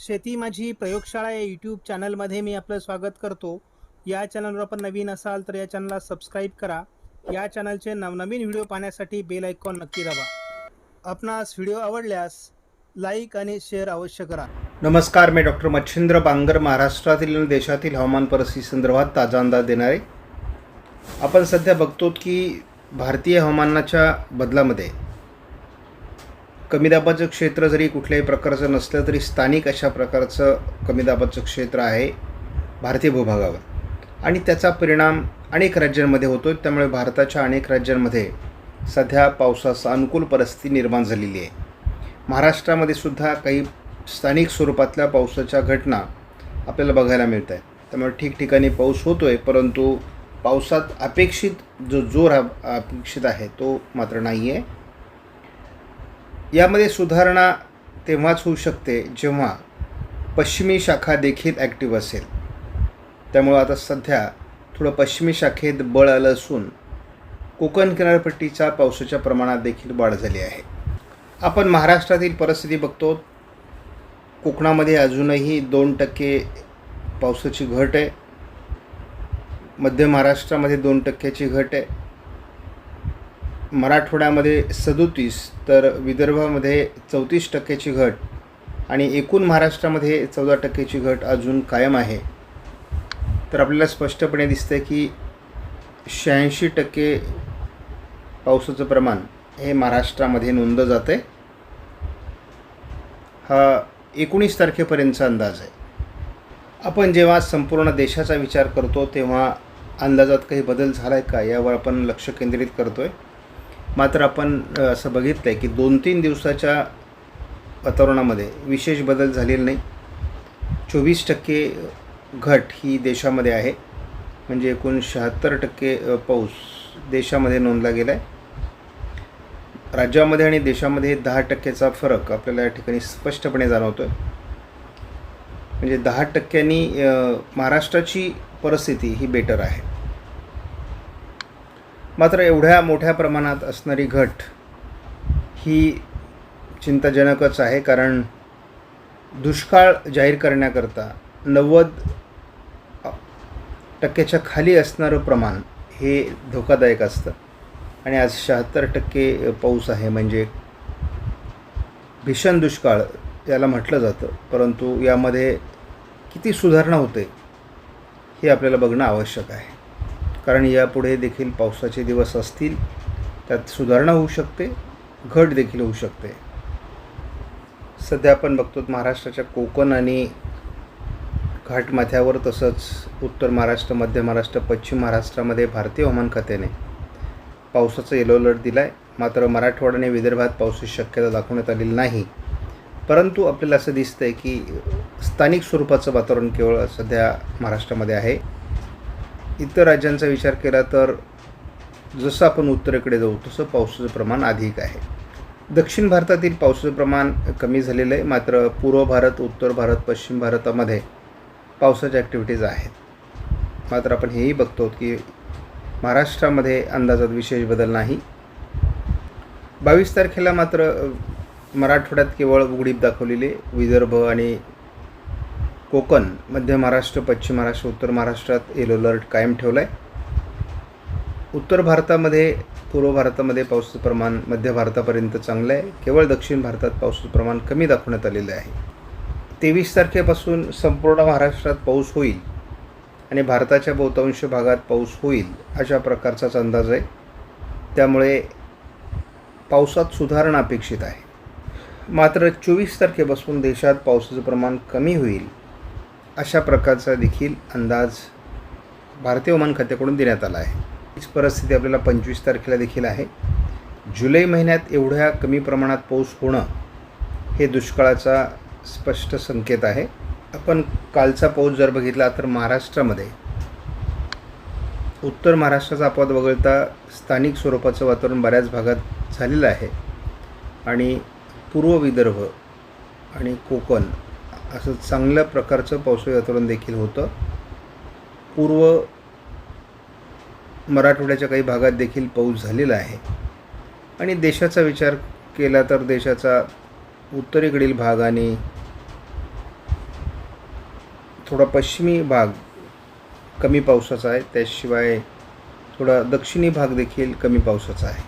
शेती माझी प्रयोगशाळा या यूट्यूब चॅनलमध्ये मी आपलं स्वागत करतो. या चॅनलवर आपण नवीन असाल तर या चॅनलला सबस्क्राईब करा. या चॅनलचे नवनवीन व्हिडिओ पाहण्यासाठी बेल आयकॉन नक्की दाबा. आपणास व्हिडिओ आवडल्यास लाईक आणि शेअर अवश्य करा. नमस्कार, मी डॉक्टर मच्छिंद्र बांगर, महाराष्ट्रातील आणि देशातील हवामान परिस्थिती संदर्भात ताजा अंदाज देणारे. आपण सध्या बघतो की भारतीय हवामानाच्या बदलामध्ये कमी दाबाचं क्षेत्र जरी कुठल्याही प्रकारचं नसलं तरी स्थानिक अशा प्रकारचं कमी दाबाचं क्षेत्र आहे भारतीय भूभागावर आणि त्याचा परिणाम अनेक राज्यांमध्ये होतो. त्यामुळे भारताच्या अनेक राज्यांमध्ये सध्या पावसाचा अनुकूल परिस्थिती निर्माण झालेली आहे. महाराष्ट्रामध्ये सुद्धा काही स्थानिक स्वरूपातल्या पावसाच्या घटना आपल्याला बघायला मिळत आहेत. त्यामुळे ठिकठिकाणी पाऊस होतो आहे, परंतु पावसात अपेक्षित जो जोर अपेक्षित आहे तो मात्र नाही आहे. यामध्ये सुधारणा तेव्हाच होऊ शकते जेव्हा पश्चिमी शाखा देखील ॲक्टिव्ह असेल. त्यामुळं आता सध्या थोडं पश्चिमी शाखेत बळ आलं असून कोकण किनारपट्टीच्या पावसाच्या प्रमाणात देखील वाढ झाली आहे. आपण महाराष्ट्रातील परिस्थिती बघतो. कोकणामध्ये अजूनही 2% पावसाची घट आहे. मध्य महाराष्ट्रामध्ये 2%ची घट आहे. मराठवाड्यामध्ये 37, तर विदर्भामध्ये 34%ची घट आणि एकूण महाराष्ट्रामध्ये 14%ची घट अजून कायम आहे. तर आपल्याला स्पष्टपणे दिसतं की 86% पावसाचं प्रमाण हे महाराष्ट्रामध्ये नोंदलं जातं. हा 19 तारखेपर्यंतचा अंदाज आहे. आपण जेव्हा संपूर्ण देशाचा विचार करतो तेव्हा अंदाजात काही बदल झाला आहे का यावर आपण लक्ष केंद्रित करतो आहे. मात्र आपण असं बघितलं आहे की 2-3 दिवसाच्या वातावरणामध्ये विशेष बदल झालेला नाही. 24% घट ही देशामध्ये आहे, म्हणजे एकूण 76% पाऊस देशामध्ये नोंदला गेला आहे. राज्यामध्ये आणि देशामध्ये 10%चा फरक आपल्याला या ठिकाणी स्पष्टपणे जाणवतो आहे. म्हणजे 10%नी महाराष्ट्राची परिस्थिती ही बेटर आहे. मात्र एवढ्या मोठ्या प्रमाणात असणारी घट ही चिंताजनकच आहे, कारण दुष्काळ जाहीर करण्याकरता 90%च्या खाली असणारं प्रमाण हे धोकादायक असतं आणि आज 76% पाऊस आहे, म्हणजे भीषण दुष्काळ याला म्हटलं जातं. परंतु यामध्ये किती सुधारणा होते हे आपल्याला बघणं आवश्यक आहे, कारण यापुढे देखील पावसाचे दिवस असतील, त्यात सुधारणा होऊ शकते, घट देखील होऊ शकते. सध्या आपण बघतो महाराष्ट्राच्या कोकण आणि घाटमाथ्यावर, तसंच उत्तर महाराष्ट्र, मध्य महाराष्ट्र, पश्चिम महाराष्ट्रामध्ये भारतीय हवामान खात्याने पावसाचा येलो अलर्ट दिला आहे. मात्र मराठवाडा आणि विदर्भात पावसाची शक्यता दाखवण्यात आलेली नाही. परंतु आपल्याला असं दिसतं आहे की स्थानिक स्वरूपाचं वातावरण केवळ सध्या महाराष्ट्रामध्ये आहे. इतर राज्यांचा विचार केला तर जसं आपण उत्तरेकडे जाऊ तसं पावसाचं प्रमाण अधिक आहे. दक्षिण भारतातील पावसाचं प्रमाण कमी झालेलं आहे. मात्र पूर्व भारत, उत्तर भारत, पश्चिम भारतामध्ये पावसाच्या ॲक्टिव्हिटीज आहेत. मात्र आपण हेही बघतो की महाराष्ट्रामध्ये अंदाजात विशेष बदल नाही. 22 तारखेला मात्र मराठवाड्यात केवळ उघडीप दाखवलेली. विदर्भ आणि कोकण, मध्य महाराष्ट्र, पश्चिम महाराष्ट्र, उत्तर महाराष्ट्रात येलो अलर्ट कायम ठेवला आहे. उत्तर भारतामध्ये, पूर्व भारतामध्ये पावसाचं प्रमाण मध्य भारतापर्यंत चांगलं आहे. केवळ दक्षिण भारतात पावसाचं प्रमाण कमी दाखवण्यात आलेलं आहे. 23 तारखेपासून संपूर्ण महाराष्ट्रात पाऊस होईल आणि भारताच्या बहुतांश भागात पाऊस होईल अशा प्रकारचाच अंदाज आहे. त्यामुळे पावसात सुधारणा अपेक्षित आहे. मात्र 24 तारखेपासून देशात पावसाचं प्रमाण कमी होईल अशा प्रकारचा देखील अंदाज भारतीय हवामान खात्याकडून देण्यात आला आहे. हीच परिस्थिती आपल्याला 25 तारखेला देखील आहे. जुलै महिन्यात एवढ्या कमी प्रमाणात पाऊस होणं हे दुष्काळाचा स्पष्ट संकेत आहे. आपण कालचा पाऊस जर बघितला तर महाराष्ट्रामध्ये उत्तर महाराष्ट्राचा अपवाद वगळता स्थानिक स्वरूपाचं वातावरण बऱ्याच भागात झालेलं आहे आणि पूर्व विदर्भ आणि कोकण असं चांगल्या प्रकारचं पावसाळी वातावरण देखील होतं. पूर्व मराठवाड्याच्या काही भागात देखील पाऊस झालेला आहे आणि देशाचा विचार केला तर देशाचा उत्तरेकडील भाग आणि थोडा पश्चिमी भाग कमी पावसाचा आहे, त्याशिवाय थोडा दक्षिणी भाग देखील कमी पावसाचा आहे.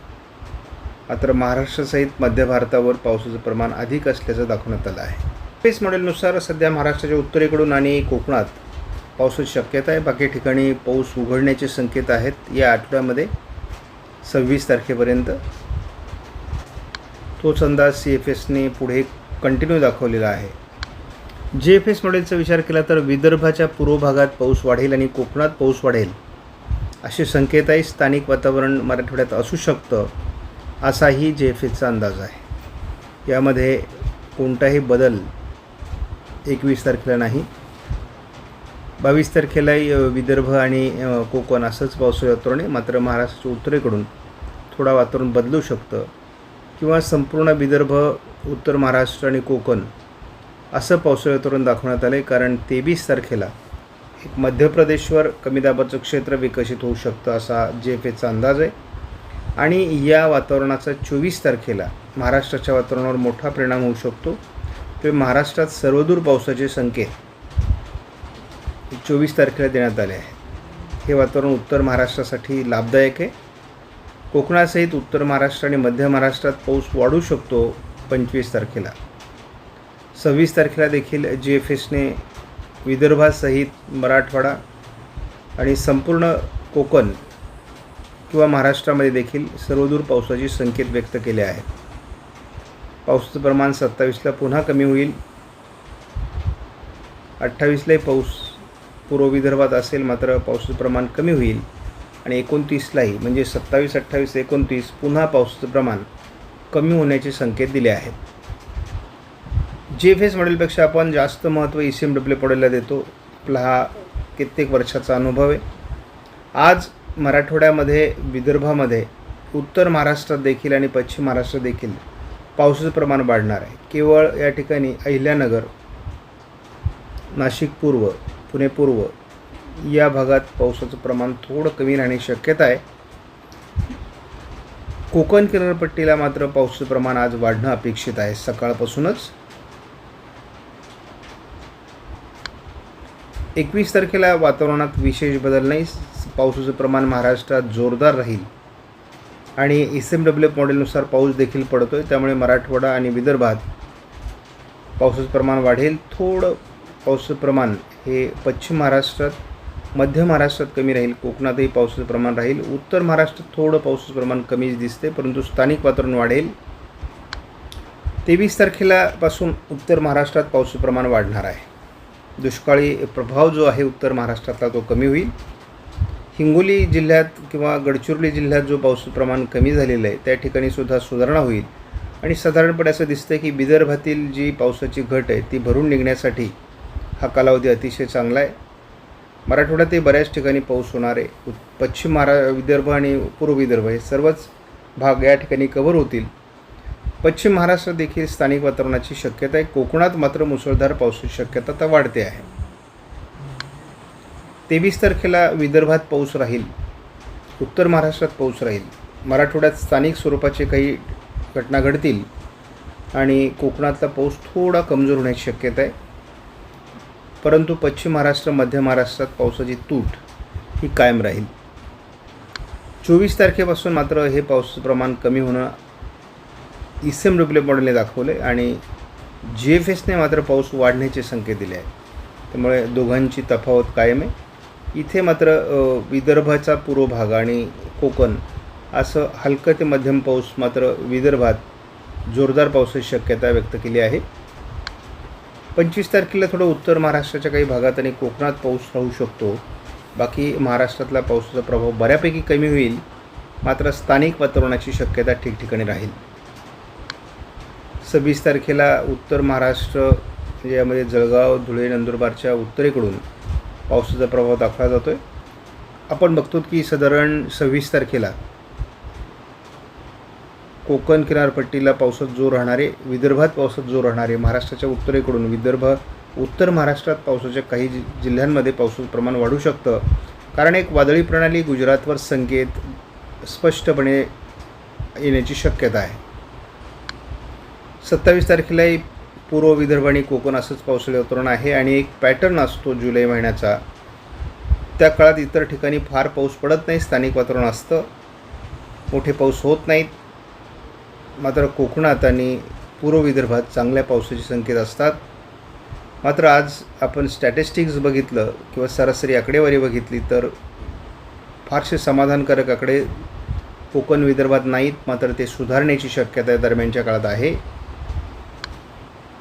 मात्र महाराष्ट्रासहित मध्य भारतावर पावसाचं प्रमाण अधिक असल्याचं दाखवण्यात आलं आहे. पेस मॉडेलनुसार सध्या महाराष्ट्राच्या उत्तरेकडून आणि कोकणात पावसाची शक्यता आहे. बाकी ठिकाणी पाऊस उघडण्याचे संकेत आहेत या आठवड्यामध्ये 26 तारखेपर्यंत. तोच अंदाज CFSने पुढे कंटिन्यू दाखवलेला आहे. JFS मॉडेलचा विचार केला तर विदर्भाच्या पूर्व भागात पाऊस वाढेल आणि कोकणात पाऊस वाढेल असे संकेत आहे. स्थानिक वातावरण मराठवाड्यात असू शकतं असाही JFSचा अंदाज आहे. यामध्ये कोणताही बदल 21 तारखेला नाही. 22 तारखेलाही विदर्भ आणि कोकण असंच पावसाळी वातावरण आहे. मात्र महाराष्ट्राच्या उत्तरेकडून थोडा वातावरण बदलू शकतं किंवा संपूर्ण विदर्भ, उत्तर महाराष्ट्र आणि कोकण असं पावसाळी वातावरण दाखवण्यात आलं आहे. कारण 23 तारखेला एक मध्य प्रदेशवर कमी दाबाचं क्षेत्र विकसित होऊ शकतं असा JFSचा अंदाज आहे. आणि या वातावरणाचा 24 तारखेला महाराष्ट्राच्या वातावरणावर मोठा परिणाम होऊ शकतो. ते महाराष्ट्रात सर्वदूर पावसाचे संकेत 24 तारखेला देण्यात आले आहेत. हे वातावरण उत्तर महाराष्ट्रासाठी लाभदायक आहे. कोकणासहित उत्तर महाराष्ट्र आणि मध्य महाराष्ट्रात पाऊस वाढू शकतो 25 तारखेला. 26 तारखेला देखील JFSने विदर्भासहित मराठवाडा आणि संपूर्ण कोकण किंवा महाराष्ट्रामध्ये देखील सर्वदूर पावसाचे संकेत व्यक्त केले आहेत. पावसाचं प्रमाण 27ला पुन्हा कमी होईल. 28लाही पाऊस पूर्व विदर्भात असेल, मात्र पावसाचं प्रमाण कमी होईल. आणि 29लाही म्हणजे 27, 28, 29 पुन्हा पावसाचं प्रमाण कमी होण्याचे संकेत दिले आहेत. JFS मॉडेलपेक्षा आपण जास्त महत्त्व ECMW मॉडेलला देतो. आपला हा कित्येक वर्षाचा अनुभव आहे. आज मराठवाड्यामध्ये, विदर्भामध्ये, उत्तर महाराष्ट्रात देखील आणि पश्चिम महाराष्ट्रात देखील पावसाचं प्रमाण वाढणार आहे. केवळ या ठिकाणी अहिल्यानगर, नाशिक पूर्व, पुणे पूर्व या भागात पावसाचं प्रमाण थोडं कमी राहण्याची शक्यता आहे. कोकण किनारपट्टीला मात्र पावसाचं प्रमाण आज वाढणं अपेक्षित आहे सकाळपासूनच. 21 तारखेला वातावरणात विशेष बदल नाही. पावसाचं प्रमाण महाराष्ट्रात जोरदार राहील आणि ECMW मॉडेलनुसार पाऊस देखील पडतो आहे. त्यामुळे मराठवाडा आणि विदर्भात पावसाचं प्रमाण वाढेल. थोडं पावसाचं प्रमाण हे पश्चिम महाराष्ट्रात, मध्य महाराष्ट्रात कमी राहील. कोकणातही पावसाचं प्रमाण राहील. उत्तर महाराष्ट्रात थोडं पावसाचं प्रमाण कमीच दिसते, परंतु स्थानिक वातावरण वाढेल. 23 तारखेलापासून उत्तर महाराष्ट्रात पावसाचं प्रमाण वाढणार आहे. दुष्काळी प्रभाव जो आहे उत्तर महाराष्ट्रातला तो कमी होईल. हिंगोली जिल्ह्यात किंवा गडचिरोली जिल्ह्यात जो पावसाचं प्रमाण कमी झालेलं आहे त्या ठिकाणी सुद्धा सुधारणा होईल. आणि साधारणपणे असं दिसतं की विदर्भातील जी पावसाची घट आहे ती भरून निघण्यासाठी हा कालावधी अतिशय चांगला आहे. मराठवाड्यातही बऱ्याच ठिकाणी पाऊस होणार आहे. पश्चिम विदर्भ आणि पूर्व विदर्भ हे सर्वच भाग या ठिकाणी कव्हर होतील. पश्चिम महाराष्ट्रात देखील स्थानिक वातावरणाची शक्यता आहे. कोकणात मात्र मुसळधार पावसाची शक्यता आता वाढते आहे. 23 तारखेला विदर्भात पाऊस राहील, उत्तर महाराष्ट्रात पाऊस राहील. मराठवाड्यात स्थानिक स्वरूपाचे काही घटना घडतील आणि कोकणातला पाऊस थोडा कमजोर होण्याची शक्यता आहे. परंतु पश्चिम महाराष्ट्र, मध्य महाराष्ट्रात पावसाची तूट ही कायम राहील. 24 तारखेपासून मात्र हे पावसाचं प्रमाण कमी होणं ECMW मॉडेलने दाखवले आणि JFSने मात्र पाऊस वाढण्याचे संकेत दिले आहेत. त्यामुळे दोघांची तफावत कायम आहे. इथे मात्र विदर्भाचा पूर्व भाग आणि कोकण असं हलकं ते मध्यम पाऊस, मात्र विदर्भात जोरदार पावसाची शक्यता व्यक्त केली आहे. 25 तारखेला थोडं उत्तर महाराष्ट्राच्या काही भागात आणि कोकणात पाऊस राहू शकतो. बाकी महाराष्ट्रातला पावसाचा प्रभाव बऱ्यापैकी कमी होईल, मात्र स्थानिक वातावरणाची शक्यता ठिकठिकाणी राहील. 26 तारखेला उत्तर महाराष्ट्र यामध्ये जळगाव, धुळे, नंदुरबारच्या उत्तरेकडून पावसाचा प्रभाव दाखवला जातो आहे. आपण बघतो की साधारण 26 तारखेला कोकण किनारपट्टीला पावसात जोर राहणार आहे, विदर्भात पावसात जोर राहणार आहे. महाराष्ट्राच्या उत्तरेकडून विदर्भ, उत्तर महाराष्ट्रात पावसाच्या काही जिल्ह्यांमध्ये पावसाचं प्रमाण वाढू शकतं. कारण एक वादळी प्रणाली गुजरातवर संकेत स्पष्टपणे येण्याची शक्यता आहे. 27 तारखेलाही पूर्व विदर्भ आणि कोकण असंच पावसाळी वातावरण आहे आणि एक पॅटर्न असतो जुलै महिन्याचा. त्या काळात इतर ठिकाणी फार पाऊस पडत नाही, स्थानिक वातावरण असतं, मोठे पाऊस होत नाहीत. मात्र कोकणात आणि पूर्व विदर्भात चांगल्या पावसाचे संकेत असतात. मात्र आज आपण स्टॅटिस्टिक्स बघितलं किंवा सरासरी आकडेवारी बघितली तर फारसे समाधानकारक आकडे कोकण विदर्भात नाहीत. मात्र ते सुधारण्याची शक्यता या दरम्यानच्या काळात आहे.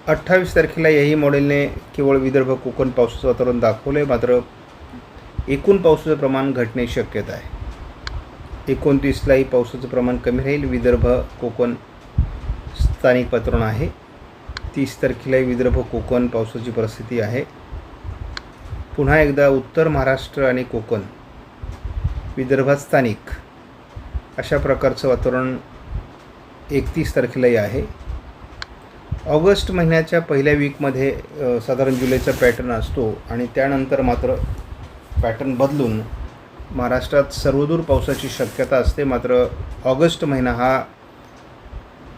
28 तारखेला याही मॉडेलने केवळ विदर्भ कोकण पावसाचं वातावरण दाखवलं आहे. मात्र एकूण पावसाचं प्रमाण घटण्याची शक्यता आहे. 29लाही पावसाचं प्रमाण कमी राहील. विदर्भ कोकण स्थानिक वातावरण आहे. 30 तारखेलाही विदर्भ कोकण पावसाची परिस्थिती आहे. पुन्हा एकदा उत्तर महाराष्ट्र आणि कोकण, विदर्भात स्थानिक अशा प्रकारचं वातावरण 31 तारखेलाही आहे. ऑगस्ट महिन्याच्या पहिल्या वीकमध्ये साधारण जुलैचा पॅटर्न असतो आणि त्यानंतर मात्र पॅटर्न बदलून महाराष्ट्रात सर्वदूर पावसाची शक्यता असते. मात्र ऑगस्ट महिना हा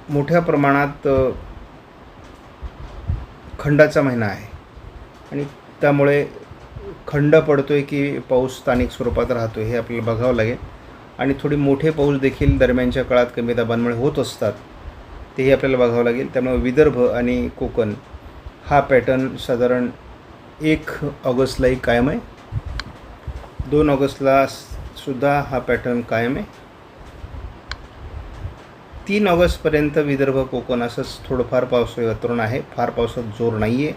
मोठ्या प्रमाणात खंडाचा महिना आहे आणि त्यामुळे खंड पडतो आहे की पाऊस स्थानिक स्वरूपात राहतो हे आपल्याला बघावं लागेल. आणि थोडी मोठे पाऊस देखील दरम्यानच्या काळात कमी दाबांमुळे होत असतात, तेही आपल्याला बघावं लागेल. त्यामुळे विदर्भ आणि कोकण हा पॅटर्न साधारण 1 ऑगस्टलाही कायम आहे. 2 ऑगस्टला सुद्धा हा पॅटर्न कायम आहे. 3 ऑगस्टपर्यंत विदर्भ कोकण असंच थोडंफार पावसाळी वातावरण आहे. फार पावसात जोर नाही आहे.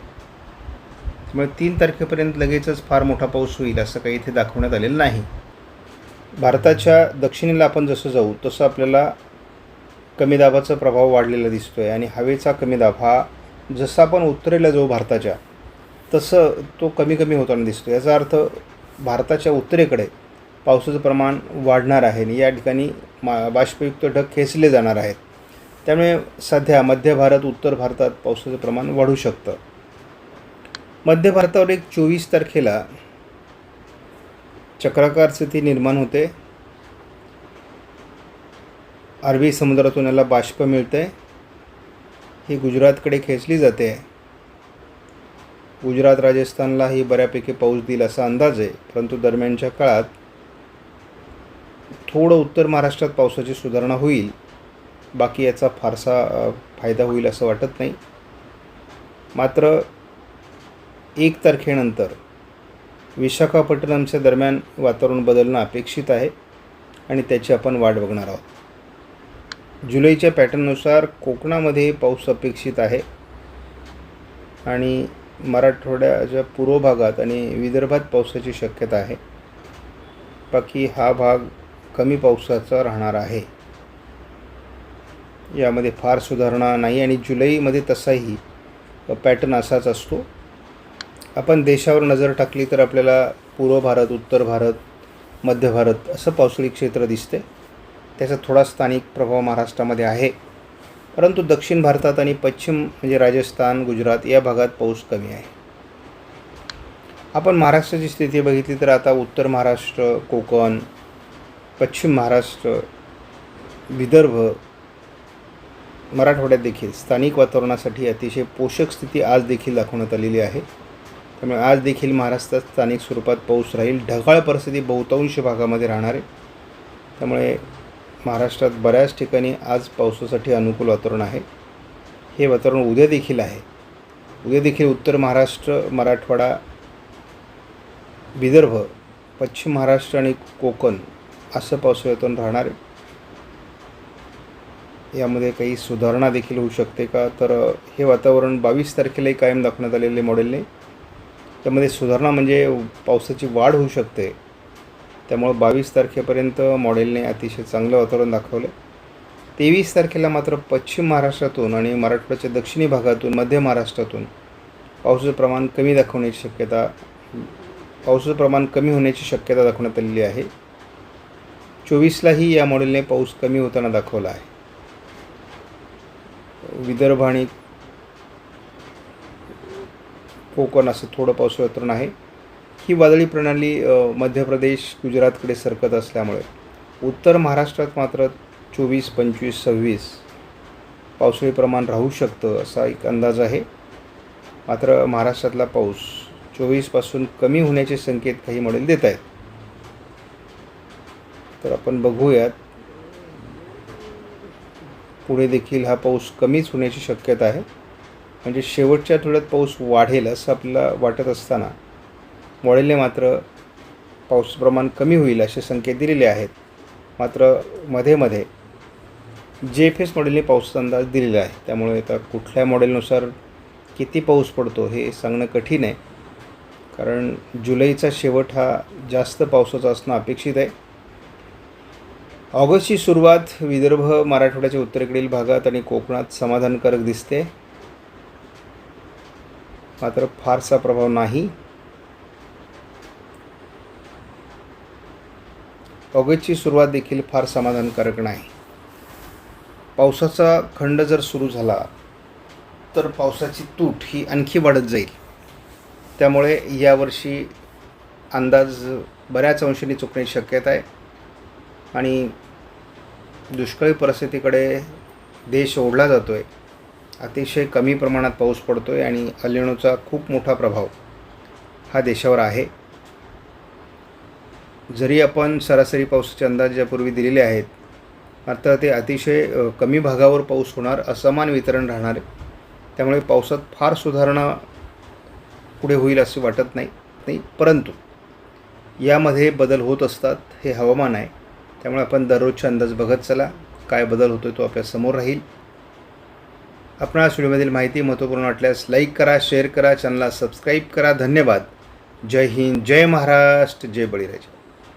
त्यामुळे 3 तारखेपर्यंत लगेचच फार मोठा पाऊस होईल असं काही इथे दाखवण्यात आलेलं नाही. भारताच्या दक्षिणेला आपण जसं जाऊ तसं आपल्याला कमी दाबाचा प्रभाव वाढलेला दिसतो आहे आणि हवेचा कमी दाब हा जसा आपण उत्तरेला जाऊ भारताच्या तसं तो कमी कमी होताना दिसतो. याचा अर्थ भारताच्या उत्तरेकडे पावसाचं प्रमाण वाढणार आहे आणि या ठिकाणी बाष्पयुक्त ढग खेचले जाणार आहेत. त्यामुळे सध्या मध्य भारत, उत्तर भारतात पावसाचं प्रमाण वाढू शकतं. मध्य भारतावर एक 24 तारखेला चक्राकार स्थिती निर्माण होते. अरबी समुद्रातून याला बाष्प मिळते, ही गुजरातकडे खेचली जाते. गुजरात, राजस्थानलाही बऱ्यापैकी पाऊस देईल असा अंदाज आहे. परंतु दरम्यानच्या काळात थोडं उत्तर महाराष्ट्रात पावसाची सुधारणा होईल, बाकी याचा फारसा फायदा होईल असं वाटत नाही. मात्र 1 तारखेनंतर विशाखापट्टणमच्या दरम्यान वातावरण बदलणं अपेक्षित आहे आणि त्याची आपण वाट बघणार आहोत. जुलैच्या पॅटर्ननुसार कोकणामध्ये पाऊस अपेक्षित आहे आणि मराठवाड्याच्या पूर्व भागात आणि विदर्भात पावसाची शक्यता आहे. बाकी हा भाग कमी पावसाचा राहणार आहे. यामध्ये फार सुधारणा नाही आणि जुलैमध्ये तसाही पॅटर्न असाच असतो. आपण देशावर नजर टाकली तर आपल्याला पूर्व भारत, उत्तर भारत, मध्य भारत असं पावसाळी क्षेत्र दिसते. त्याचा थोडा स्थानिक प्रभाव महाराष्ट्रामध्ये आहे. परंतु दक्षिण भारतात आणि पश्चिम म्हणजे राजस्थान, गुजरात या भागात पाऊस कमी आहे. आपण महाराष्ट्राची स्थिती बघितली तर आता उत्तर महाराष्ट्र, कोकण, पश्चिम महाराष्ट्र, विदर्भ, मराठवाड्यात देखील स्थानिक वातावरणासाठी अतिशय पोषक स्थिती आज देखील दाखवण्यात आलेली आहे. त्यामुळे आज देखील महाराष्ट्रात स्थानिक स्वरूपात पाऊस राहील. ढगाळ परिस्थिती बहुतांश भागामध्ये राहणार आहे. त्यामुळे महाराष्ट्रात बऱ्याच ठिकाणी आज पावसासाठी अनुकूल वातावरण आहे. हे वातावरण उद्या देखील आहे. उद्या देखील उत्तर महाराष्ट्र, मराठवाडा, विदर्भ, पश्चिम महाराष्ट्र आणि कोकण असं पावसाळी वातावरण राहणार आहे. यामध्ये काही सुधारणा देखील होऊ शकते का, तर हे वातावरण 22 तारखेलाही कायम दाखवण्यात आलेले मॉडेलने. त्यामध्ये सुधारणा म्हणजे पावसाची वाढ होऊ शकते. त्यामुळे 22 तारखेपर्यंत मॉडेलने अतिशय चांगलं वातावरण दाखवलं. 23 तारखेला मात्र पश्चिम महाराष्ट्रातून आणि मराठवाड्याच्या दक्षिणी भागातून, मध्य महाराष्ट्रातून पावसाचं प्रमाण कमी होण्याची शक्यता दाखवण्यात आलेली आहे. 24लाही या मॉडेलने पाऊस कमी होताना दाखवला आहे. विदर्भ आणि कोकण असं थोडं पावसाळी वातावरण आहे. ही वादळी प्रणाली मध्य प्रदेश, गुजरातकडे सरकत असल्यामुळे उत्तर महाराष्ट्रात मात्र 24, 25, 26 पावसाळी प्रमाण राहू शकतं असा एक अंदाज आहे. मात्र महाराष्ट्रातला पाऊस 24पासून कमी होण्याचे संकेत काही मॉडेल देत आहेत. तर आपण बघूयात, पुढे देखील हा पाऊस कमीच होण्याची शक्यता आहे. म्हणजे शेवटच्या आठवड्यात पाऊस वाढेल असं आपल्याला वाटत असताना मॉडेलने मात्र पाऊस प्रमाण कमी होईल असे संकेत दिलेले आहेत. मात्र मध्ये मध्ये JFS मॉडेलने पावसाचा अंदाज दिलेला आहे. त्यामुळे आता कुठल्या मॉडेलनुसार किती पाऊस पडतो हे सांगणं कठीण आहे, कारण जुलैचा शेवट हा जास्त पावसाचा असणं अपेक्षित आहे. ऑगस्टची सुरुवात विदर्भ, मराठवाड्याच्या उत्तरेकडील भागात आणि कोकणात समाधानकारक दिसते, मात्र फारसा प्रभाव नाही. ऑगस्टची सुरुवात देखील फार समाधानकारक नाही. पावसाचा खंड जर सुरू झाला तर पावसाची तूट ही आणखी वाढत जाईल. त्यामुळे यावर्षी अंदाज बऱ्याच अंशाने चुकण्याची शक्यता आहे आणि दुष्काळी परिस्थितीकडे देश ओढला जातो आहे. अतिशय कमी प्रमाणात पाऊस पडतो आहे आणि अल निनोचा खूप मोठा प्रभाव हा देशावर आहे. जरी आपण सरासरी पावसाचे अंदाज यापूर्वी दिलेले आहेत, मात्र ते अतिशय कमी भागावर पाऊस होणार, असमान वितरण राहणार आहे. त्यामुळे पावसात फार सुधारणा पुढे होईल असे वाटत नाही. परंतु यामध्ये बदल होत असतात, हे हवामान आहे. त्यामुळे आपण दररोजचे अंदाज बघत चला, काय बदल होतो तो आपल्या समोर राहील. आपणास व्हिडिओमधील माहिती महत्त्वपूर्ण वाटल्यास लाईक करा, शेअर करा, चॅनलला सबस्क्राईब करा. धन्यवाद. जय हिंद, जय महाराष्ट्र, जय बळीराजा.